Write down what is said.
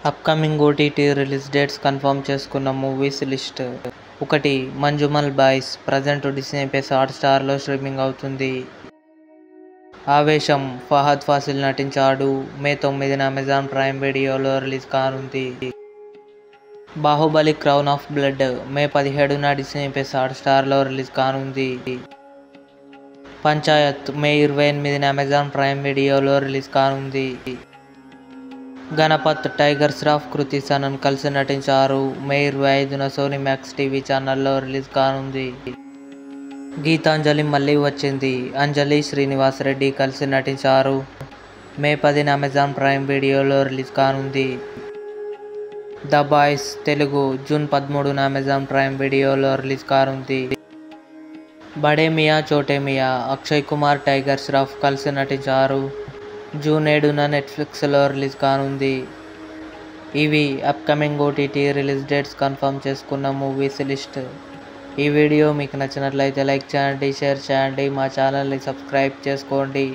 Upcoming OTT release dates confirm చేసుకున్న movies list. 1. Manjummel boys present Disney plus+ హాట్‌స్టార్లో streaming అవుతుంది. ఆవేశం ఫహద్ ఫాసిల్ నటించాడు. మే 9న అమెజాన్ ప్రైమ్ వీడియోలో రిలీజ్ కానుంది. Baahubali crown of blood May 17న డిస్నీ+ హాట్‌స్టార్లో రిలీజ్ కానుంది. పంచాయత్ మే 28న అమెజాన్ ప్రైమ్ వీడియోలో రిలీజ్ కానుంది. గణపత్ టైగర్ ష్రాఫ్, కృతి సనన్ కలిసి నటించారు. మే 25న సోనీ మ్యాక్స్ టీవీ ఛానల్లో రిలీజ్ కానుంది. గీతాంజలి మళ్ళీ వచ్చింది. అంజలి శ్రీనివాస్ రెడ్డి కలిసి నటించారు. మే 10న అమెజాన్ ప్రైమ్ వీడియోలో రిలీజ్ కానుంది. ద బాయ్స్ తెలుగు జూన్ 13న అమెజాన్ ప్రైమ్ వీడియోలో రిలీజ్ కానుంది. బడే మియా చోటే మియా అక్షయ్ కుమార్, టైగర్ ష్రాఫ్ కలిసి నటించారు. జూన్ 7న నెట్ఫ్లిక్స్లో రిలీజ్ కానుంది. ఇవి upcoming OTT release dates confirm చేసుకున్న మూవీస్ లిస్ట్. ఈ వీడియో మీకు నచ్చినట్లయితే లైక్ చేయండి, షేర్ చేయండి, మా ఛానల్ని సబ్స్క్రైబ్ చేసుకోండి.